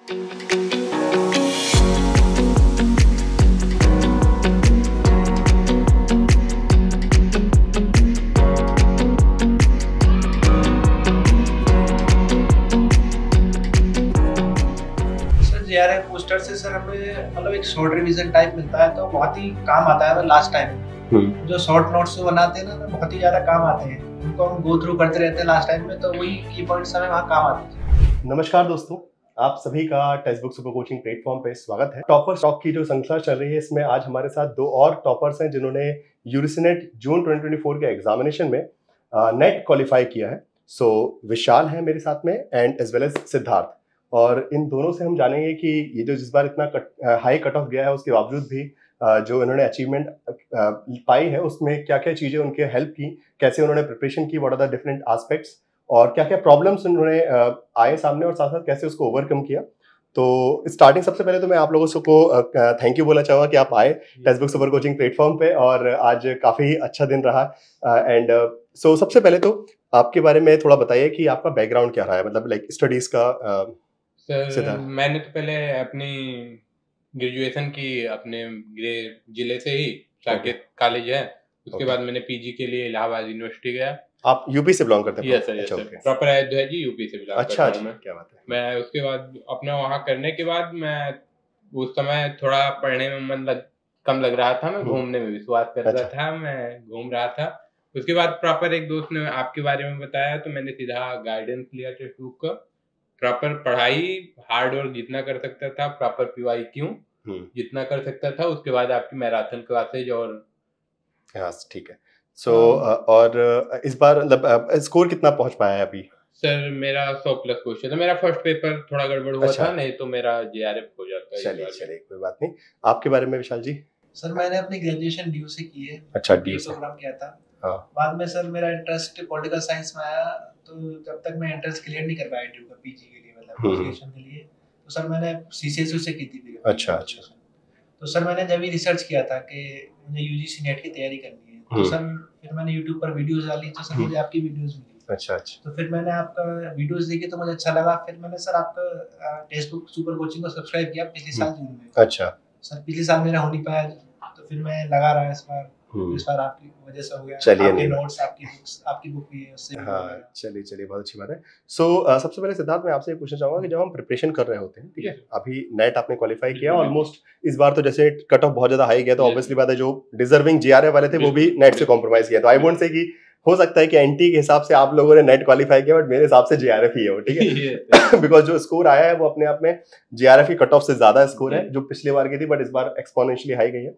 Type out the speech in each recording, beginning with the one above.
JRF booster से sir हमें मतलब एक शॉर्ट रिवीजन टाइप मिलता है, तो बहुत ही काम आता है लास्ट टाइम। जो शॉर्ट नोट्स बनाते हैं ना, तो बहुत ही ज्यादा काम आते हैं, उनको हम गो थ्रू करते रहते हैं लास्ट टाइम में, तो वही की पॉइंट्स हमें वहाँ काम आते हैं। नमस्कार दोस्तों, आप सभी का text book super coaching platform पे स्वागत है। टॉपर स्टॉक की जो श्रृंखला चल रही है, इसमें आज हमारे साथ दो और टॉपर्स हैं जिन्होंने यूरिसनेट जून 2024 के एग्जामिनेशन में नेट क्वालिफाई किया है। सो विशाल है मेरे साथ में and as well as Siddharth, और इन दोनों से हम जानेंगे कि ये जो जिस बार इतना हाई कट ऑफ गया है उसके बावजूद भी जो इन्होंने अचीवमेंट पाई है उसमें क्या क्या चीज़ें उनके हेल्प की, कैसे उन्होंने प्रिपरेशन की, what are the different aspects, और क्या क्या प्रॉब्लम्स उन्होंने आए सामने और साथ साथ कैसे उसको ओवरकम किया। तो स्टार्टिंग सबसे पहले तो मैं आप लोगों को थैंक यू बोलना चाहूँगा कि आप आए text book super coaching platform पे, और आज काफ़ी अच्छा दिन रहा। एंड सो सबसे पहले तो आपके बारे में थोड़ा बताइए कि आपका बैकग्राउंड क्या रहा है, मतलब लाइक स्टडीज़ का। सर मैंने तो पहले अपनी ग्रेजुएशन की अपने जिले से ही, साकेत कॉलेज है, उसके बाद मैंने पीजी के लिए इलाहाबाद यूनिवर्सिटी गया। आप यूपी से बिलोंग करते हैं? Yes sir, proper Ayodhya ji, UP से बिलोंग करता हूं मैं। क्या बात है। मैं उसके बाद अपना वहाँ करने के बाद मैं उस समय थोड़ा पढ़ने में मन कम लग रहा था, मैं घूमने में विश्वास कर रहा था, मैं घूम रहा था। उसके बाद प्रॉपर एक दोस्त ने आपके बारे में बताया, तो मैंने सीधा गाइडेंस लिया टेक्स्ट बुक का। प्रॉपर पढ़ाई, हार्ड वर्क जितना कर सकता था, प्रॉपर पीवाईक्यू जितना कर सकता था, उसके बाद आपकी मैराथन क्लासेज और ठीक है। सो और इस बार मतलब स्कोर कितना पहुंच पाया है अभी? सर मेरा 100+ क्वेश्चन है। मेरा फर्स्ट पेपर थोड़ा गड़बड़ हुआ था, नहीं तो मेरा जेआरएफ हो जाता है। चलिए कोई बात नहीं। आपके बारे में विशाल जी? सर मैंने अपनी ग्रेजुएशन डीयू से की है। अच्छा, डीयू से प्रोग्राम किया था। हाँ। बाद में सर मेरा इंटरेस्ट पॉलिटिकल साइंस में आया, तो जब तक मैं एंट्रेंस क्लियर नहीं कर पाया डीयू का पीजी के लिए, मतलब ग्रेजुएशन के लिए, तो सर मैंने सीसीएसयू से की थी। अच्छा। तो सर मैंने जब भी रिसर्च किया था कि मुझे यूजीसी नेट की तैयारी करनी है, तो सर फिर मैंने यूट्यूब पर वीडियोस डाली, तो सर मुझे आपकी वीडियोस मिली। अच्छा। तो फिर मैंने आपका वीडियोस देखे तो मुझे अच्छा लगा, फिर मैंने सर आपका टेक्स्ट बुक सुपर कोचिंग को सब्सक्राइब किया पिछले साल जून में। अच्छा सर पिछले साल मेरा हो नहीं पाया, तो फिर मैं लगा रहा इस बार, इस बार आपकी वजह से हो गया। चलिए, आपके नोट्स, आपकी बुक भी है उससे। हाँ, चलिए बहुत अच्छी बात है। सो सबसे पहले सिद्धार्थ मैं आपसे पूछना चाहूंगा कि जब हम प्रिपरेशन कर रहे होते हैं, ठीक है, अभी नेट आपने क्वालिफाई किया ऑलमोस्ट, इस बार तो जैसे कट ऑफ बहुत ज्यादा हाई गया, तो ऑब्वियसली बात है जो डिजर्विंग जीआरएफ वाले थे वो भी नेट से कॉम्प्रोमाइज किया। तो आई वोंट से कि हो सकता है कि एनटी के हिसाब से आप लोगों ने नेट क्वालिफाई किया, बट मेरे हिसाब से जीआरएफ ही है वो, ठीक है। बिकॉज जो स्कोर आया है वो अपने आप में जीआरएफ की कट ऑफ से ज्यादा स्कोर है जो पिछली बार की थी, बट इस बार एक्सपोनेंशियली हाई गई है।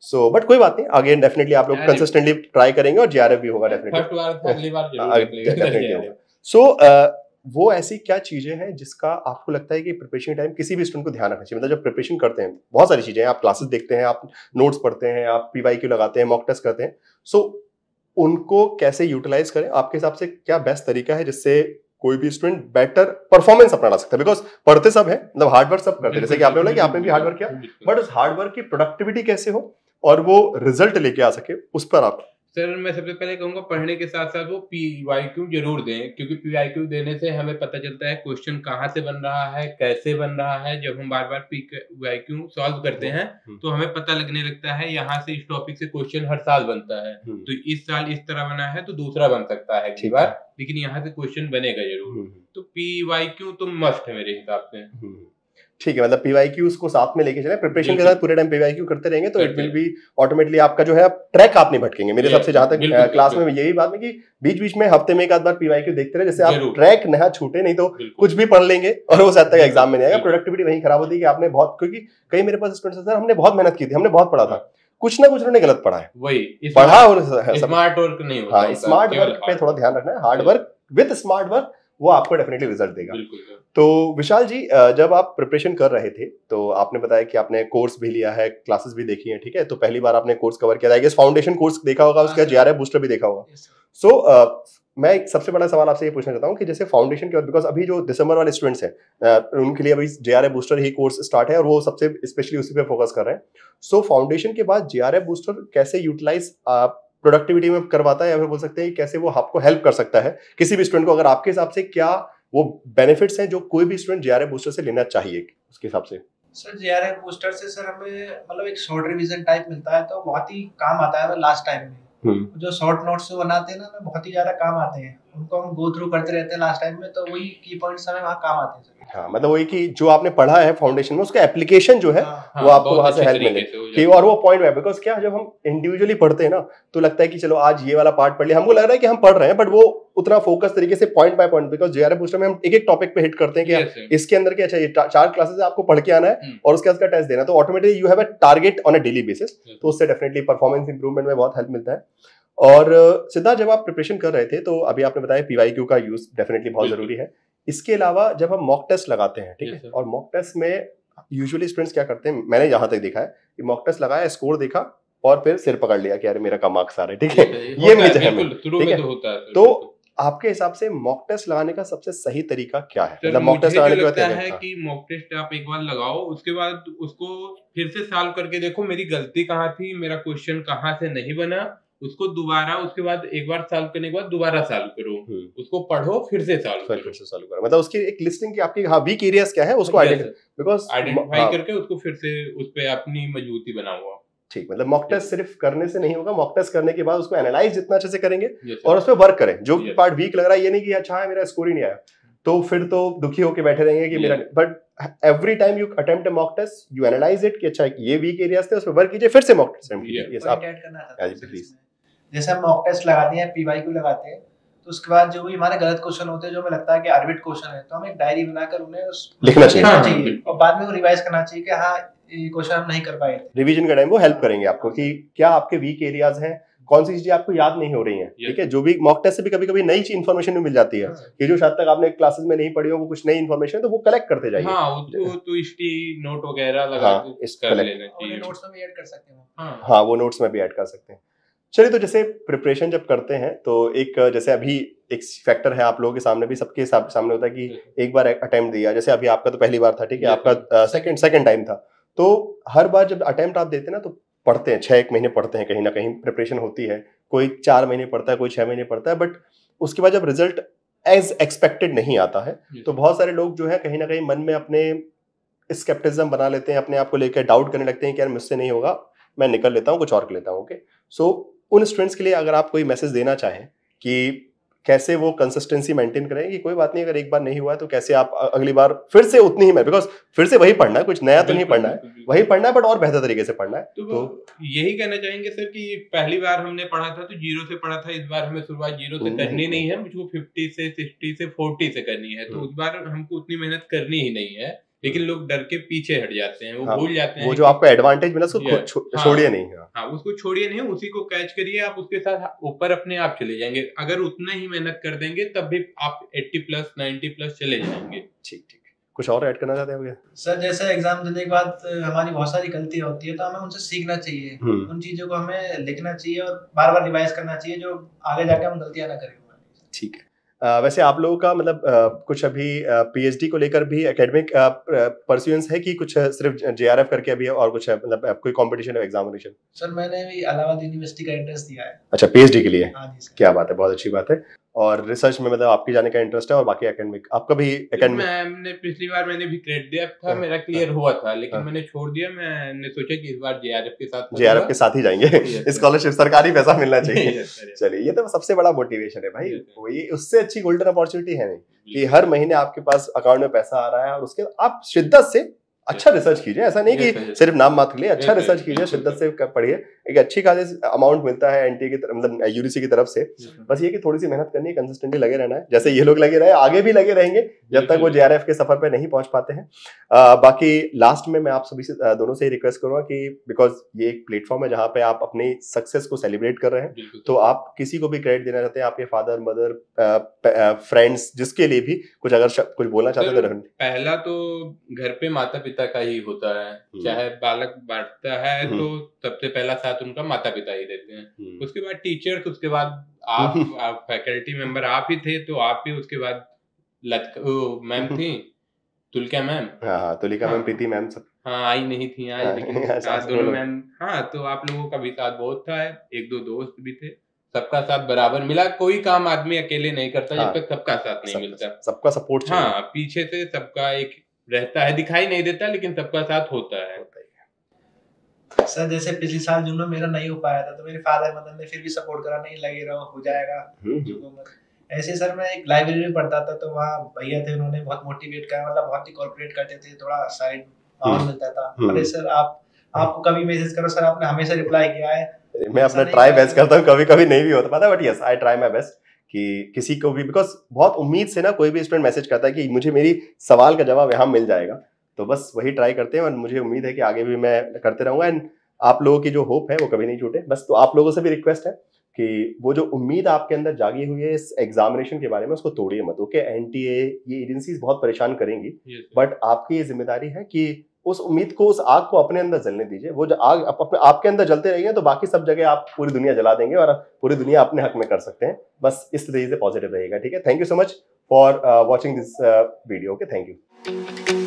सो बट कोई बात नहीं, अगेन डेफिनेटली आप लोग कंसिस्टेंटली ट्राई करेंगे और जीआरएफ भी होगा डेफिनेटली। सो वो ऐसी क्या चीजें हैं जिसका आपको लगता है कि प्रिपरेशन टाइम किसी भी स्टूडेंट को ध्यान रखना चाहिए? मतलब जब प्रिपरेशन करते हैं, बहुत सारी चीजें हैं, आप क्लासेस देखते हैं, आप नोट्स पढ़ते हैं, आप पीवाईक्यू लगाते हैं, मॉक टेस्ट करते हैं, सो उनको कैसे यूटिलाइज करें? आपके हिसाब से क्या बेस्ट तरीका है जिससे कोई भी स्टूडेंट बेटर परफॉर्मेंस अपना ला सकता है? बिकॉज पढ़ते सब है, मतलब हार्ड वर्क सब करते हैं, जैसे कि आपने बोला कि आपने भी हार्ड वर्क किया, बट उस हार्ड वर्क की प्रोडक्टिविटी कैसे हो और वो रिजल्ट लेके आ सके, उस पर आप। सर मैं सबसे पहले कहूँगा पढ़ने के साथ साथ वो पीवाईक्यू जरूर दें, क्योंकि पीवाईक्यू देने से हमें पता चलता है क्वेश्चन कहाँ से बन रहा है, कैसे बन रहा है। जब हम बार बार पीवाईक्यू सॉल्व करते हैं तो हमें पता लगने लगता है यहाँ से इस टॉपिक से क्वेश्चन हर साल बनता है, तो इस साल इस तरह बना है तो दूसरा बन सकता है अगली बार, लेकिन यहाँ से क्वेश्चन बनेगा जरूर। तो पीवाईक्यू तो मस्ट है मेरे हिसाब से। ठीक है, मतलब पीवाईक्यूज को साथ में लेके चले, प्रिपरेशन के साथ पूरे टाइम पीवाईक्यू करते रहेंगे तो इट विल बी ऑटोमेटिकली आपका जो है ट्रैक आप नहीं भटकेंगे। मेरे हिसाब से जहां तक क्लास में यही बात है कि बीच बीच में हफ्ते में एक आध बार पीवाईक्यू देखते रहे, जैसे आप ट्रैक ना छूटे, नहीं तो कुछ भी पढ़ लेंगे और वो शायद तक एग्जाम में नहीं आएगा। प्रोडक्टिविटी वहीं खराब होती है कि आपने बहुत, क्योंकि कई मेरे पास स्टूडेंट्स हैं, हमने बहुत मेहनत की थी, हमने बहुत पढ़ा था, कुछ ना कुछ उन्होंने गलत पढ़ा है, वही पढ़ा और स्मार्ट वर्क नहीं होता। हाँ, स्मार्ट वर्क पे थोड़ा ध्यान रखना है। Hard work with smart work वो आपको डेफिनेटली रिजल्ट देगा। तो विशाल जी, जब आप प्रिपरेशन कर रहे थे तो आपने बताया कि आपने कोर्स भी लिया है, क्लासेस भी देखी हैं, ठीक है, तो पहली बार आपने कोर्स कवर किया था, आई गेस फाउंडेशन कोर्स देखा होगा, उसके बाद जीआरएफ बूस्टर भी देखा होगा। सो मैं एक सबसे बड़ा सवाल आपसे ये पूछना चाहता हूँ कि जैसे फाउंडेशन के बाद, बिकॉज अभी जो दिसंबर वाले स्टूडेंट्स हैं उनके लिए अभी जेआरएफ बूस्टर ही कोर्स स्टार्ट है और वो सबसे स्पेशली उसी पे फोकस कर रहे हैं। सो फाउंडेशन के बाद जेआरएफ बूस्टर कैसे यूटिलाइज प्रोडक्टिविटी में करवाता है, या फिर बोल सकते हैं कैसे वो आपको हेल्प कर सकता है किसी भी स्टूडेंट को? अगर आपके हिसाब से क्या वो बेनिफिट्स हैं जो कोई भी स्टूडेंट जेआरएफ बूस्टर से लेना चाहिए उसके हिसाब से? सर जेआरएफ बूस्टर से सर हमें मतलब एक शॉर्ट रिवीजन टाइप मिलता है, तो बहुत ही काम आता है लास्ट टाइम में। जो शॉर्ट नोट्स बनाते हैं ना, बहुत ही ज्यादा काम आते हैं, उनको हम गो थ्रू करते रहते हैं लास्ट टाइम में, तो वही की पॉइंट्स हमें वहाँ काम आते हैं। हाँ, मतलब वही कि जो आपने पढ़ा है फाउंडेशन में उसका एप्लीकेशन जो है वो आपको वहां से हेल्प मिले कि, और वो पॉइंट है। बिकॉज क्या, जब हम इंडिविजुअली पढ़ते हैं ना तो लगता है कि चलो आज ये वाला पार्ट पढ़ लिया, हमको लग रहा है कि हम पढ़ रहे हैं, बट वो उतना फोकस तरीके से point by point, because JRF booster में हम एक एक टॉपिक पे हिट करते हैं कि इसके अंदर क्या चाहिए, 4 क्लासेस आपको पढ़ के आना है और उसके बाद का टेस्ट देना, तो automatically you have a target on a daily basis, तो उससे डेफिनेटली परफॉर्मेंस इंप्रूवमेंट में बहुत हेल्प मिलता है। और सिद्धार्थ, जब आप प्रिपरेशन कर रहे थे तो अभी आपने बताया पीवाईक्यू का यूज डेफिनेटली बहुत जरूरी है। इसके अलावा जब हम मॉक टेस्ट लगाते हैं, ठीक है, और मॉक टेस्ट में यूजुअली स्टूडेंट्स क्या करते हैं, मैंने यहाँ तक देखा है कि मॉक टेस्ट लगाया, स्कोर देखा और फिर सिर पकड़ लिया कि अरे मेरा कम मार्क्स आ रहे हैं, ठीक है, ये मेजर है, ठीक है। तो आपके हिसाब से मॉक टेस्ट लगाने का सबसे सही तरीका क्या है? मतलब मॉक टेस्ट लगाने के बाद क्या है कि मॉक टेस्ट आप एक बार लगाओ, उसके बाद उसको फिर से सॉल्व करके देखो मेरी गलती कहाँ थी, मेरा क्वेश्चन कहाँ से नहीं बना, उसको दोबारा उसके बाद एक बार सॉल्व करने के बाद दोबारा सॉल्व करो, उसको पढ़ो, फिर से सॉल्व करो, मतलब उसकी एक लिस्टिंग की आपकी, हाँ, वीक एरियाज क्या है उसको आइडेंटिफाई करके उसको फिर से उस पे अपनी मजबूती बनाओ। ठीक, मतलब मॉक टेस्ट सिर्फ करने से नहीं होगा, मॉक टेस्ट करने के बाद उसको एनालाइज जितना अच्छे से करेंगे और उस पर वर्क करें, जो पार्ट वीक लग रहा है, ये नहीं कि अच्छा है मेरा स्कोर ही नहीं आया तो फिर तो दुखी होके बैठे रहेंगे कि मेरा, but every time you attempt a mock test, you analyse it कि अच्छा ये वीक एरियाज थे, उस पर वर्क कीजिए, फिर से मॉक टेस्ट कीजिए। ये सब प्लीज, जैसे हम मॉक टेस्ट लगाते हैं, पीवाईक्यू लगाते हैं, तो उसके बाद जो भी हमारे गलत क्वेश्चन होते हैं, जो हमें लगता है कि आर्बिट क्वेश्चन है, तो हमें एक डायरी बनाकर उन्हें लिखना चाहिए और बाद में वो रिवाइज करना चाहिए कि हाँ ये क्वेश्चन हम नहीं कर पाए थे। रिवीजन का टाइम वो हेल्प करेंगे आपको कि क्या आपके वीक एरियाज हैं, कौन सी चीजें आपको याद नहीं हो रही हैं, ठीक है। जो भी मॉक टेस्ट से भी कभी कभी नई इन्फॉर्मेशन मिल जाती है कि जो शायद तक आपने क्लासेस में नहीं पढ़ी हो, वो कुछ नई इन्फॉर्मेशन, तो वो कलेक्ट करते जाइए। हाँ, तो स्टी नोट वगैरह लगा कर लेना चाहिए, नोट्स में भी ऐड कर सकते हैं। हाँ, वो नोट्स में भी ऐड कर सकते हैं। चलिए, तो जैसे प्रिपरेशन जब करते हैं तो एक, जैसे अभी एक फैक्टर है आप लोगों के सामने भी, सबके सामने होता है कि एक बार अटेम्प्ट दिया, जैसे अभी आपका तो पहली बार था, ठीक है, आपका सेकंड टाइम था, तो हर बार जब अटेम्प्ट आप देते हैं ना तो पढ़ते हैं, 6 महीने पढ़ते हैं, कहीं ना कहीं प्रिपरेशन होती है, कोई 4 महीने पढ़ता है, कोई 6 महीने पढ़ता है, बट उसके बाद जब रिजल्ट एज एक्सपेक्टेड नहीं आता है तो बहुत सारे लोग जो है कहीं ना कहीं मन में अपने स्केप्टिज्म बना लेते हैं, अपने आप को लेकर डाउट करने लगते हैं कि यार मुझसे नहीं होगा, मैं निकल लेता हूँ, कुछ और कर लेता हूँ। ओके, सो उन स्टूडेंट्स के लिए अगर आप कोई मैसेज देना चाहें कि कैसे वो कंसिस्टेंसी मेंटेन करें कि कोई बात नहीं, अगर एक बार नहीं हुआ तो कैसे आप अगली बार फिर से उतनी ही, बिकॉज फिर से वही पढ़ना है, कुछ नया तो नहीं पढ़ना है, वही पढ़ना है, बट और बेहतर तरीके से पढ़ना है। तो यही कहना चाहेंगे सर कि पहली बार हमने पढ़ा था तो 0 से पढ़ा था, इस बार हमें शुरुआत 0 से करनी नहीं है, मुझको 50 से 60 से 40 से करनी है, तो उस बार हमको उतनी मेहनत करनी ही नहीं है, लेकिन लोग डर के पीछे हट जाते हैं, वो भूल जाते हैं वो जो आपका एडवांटेज मिला उसको छोड़िए नहीं। हाँ, उसको छोड़िए नहीं, उसी को कैच करिए, आप उसके साथ ऊपर अपने आप चले जाएंगे। अगर उतना ही मेहनत कर देंगे तब भी आप 80+, 90+ चले जाएंगे। ठीक, कुछ और ऐड करना चाहते हैं सर? जैसे एग्जाम देने के बाद हमारी बहुत सारी गलतियां होती है, तो हमें उनसे सीखना चाहिए, उन चीजों को हमें लिखना चाहिए और बार बार रिवाइज करना चाहिए, जो आगे जाके हम गलतियां ना करें। ठीक है। वैसे आप लोगों का मतलब कुछ अभी पीएचडी को लेकर भी एकेडमिक परस्यूएंस है कि कुछ सिर्फ जेआरएफ करके अभी और कुछ है, मतलब कोई कंपटीशन है, एग्जामिनेशन? सर मैंने भी इलाहाबाद यूनिवर्सिटी का एंट्रेंस दिया है। अच्छा, पीएचडी के लिए? हाँ जी सर। क्या बात है, बहुत अच्छी बात है। और रिसर्च में मतलब आपकी जाने का इंटरेस्ट है, और बाकी एकेडमिक आपका भी? मैंने पिछली बार मैंने भी क्रेडिट दिया था, मेरा क्लियर हुआ था, लेकिन मैंने छोड़ दिया। मैंने सोचा कि इस बार जेआरएफ के साथ ही जाएंगे, स्कॉलरशिप सरकारी पैसा मिलना चाहिए। चलिए, ये तो सबसे बड़ा मोटिवेशन है भाई, ये उससे अच्छी गोल्डन अपॉर्चुनिटी है नहीं कि हर महीने आपके पास अकाउंट में पैसा आ रहा है और उसके आप शिद्दत से अच्छा रिसर्च कीजिए। ऐसा नहीं कि सिर्फ नाम मात्र के लिए, अच्छा रिसर्च कीजिए, शिद्दत से पढ़िए, एक अच्छी खासी अमाउंट मिलता है एनटीए की तरफ, मतलब यूजीसी की तरफ से। बस ये कि थोड़ी सी मेहनत करनी है, कंसिस्टेंटली लगे रहना है, जैसे ये लोग लगे रहे, आगे भी लगे रहेंगे जब तक वो जेआरएफ के सफर पे नहीं पहुंच पाते हैं। बाकी लास्ट में मैं आप सभी से, दोनों से रिक्वेस्ट करूंगा कि बिकॉज ये एक प्लेटफॉर्म है जहाँ पे आप अपनी सक्सेस को सेलिब्रेट कर रहे हैं, तो आप किसी को भी क्रेडिट देना चाहते हैं, आपके फादर, मदर, फ्रेंड्स, जिसके लिए भी कुछ अगर कुछ बोलना चाहते हैं तो? पहला तो घर पे माता पिता का ही होता है, चाहे बालक बढ़ता है तो सबसे पहला साथ उनका माता पिता ही देते हैं, उसके बाद टीचर्स, उसके बाद आप फैकल्टी मेंबर आप ही थे तो आप ही, उसके बाद मैम थी तुलिका मैम, हाँ तुलिका मैम, प्रीति मैम, सब आई नहीं थी आज, लेकिन दोनों मैम, हाँ, तो आप लोगों का भी साथ बहुत था, 1-2 दोस्त भी थे, सबका साथ बराबर मिला। कोई काम आदमी अकेले नहीं करता हाँ, जब तक सबका साथ नहीं मिलता। सबका सपोर्ट चाहिए। हाँ, पीछे से सबका एक रहता है, दिखाई नहीं देता लेकिन सबका साथ होता है। सर जैसे पिछले साल जून में मेरा नहीं हो पाया था तो मेरे फादर मदर ने फिर भी सपोर्ट करा, नहीं लगे रहो हो जाएगा। ऐसे सर मैं एक लाइब्रेरी में पढ़ता था तो वहाँ भैया थे, उन्होंने बहुत मोटिवेट करा, मतलब बहुत ही कोऑपरेट करते थे, थोड़ा साइड माहौल मिलता था। अरे सर आपको कभी मैसेज करो सर, आपने हमेशा रिप्लाई किया है। मैं अपना ट्राई बेस्ट करता हूँ, कभी कभी नहीं भी होता पता है, but yes I try my best कि किसी को भी, बिकॉज बहुत उम्मीद से ना कोई भी स्टूडेंट मैसेज करता है कि मुझे मेरी सवाल का जवाब यहाँ मिल जाएगा, तो बस वही ट्राई करते हैं और मुझे उम्मीद है कि आगे भी मैं करते रहूंगा। एंड आप लोगों की जो होप है वो कभी नहीं छूटे। बस तो आप लोगों से भी रिक्वेस्ट है कि वो जो उम्मीद आपके अंदर जागी हुई है इस एग्जामिनेशन के बारे में, उसको तोड़िए मत। ओके, एनटीए ये एजेंसीज बहुत परेशान करेंगी, बट आपकी ये जिम्मेदारी है कि उस उम्मीद को, उस आग को अपने अंदर जलने दीजिए। वो जो आग आपके अंदर जलते रहेंगे तो बाकी सब जगह आप पूरी दुनिया जला देंगे और पूरी दुनिया अपने हक में कर सकते हैं। बस इस तरीके से पॉजिटिव रहेगा। ठीक है, thank you so much for watching this video. Okay, thank you.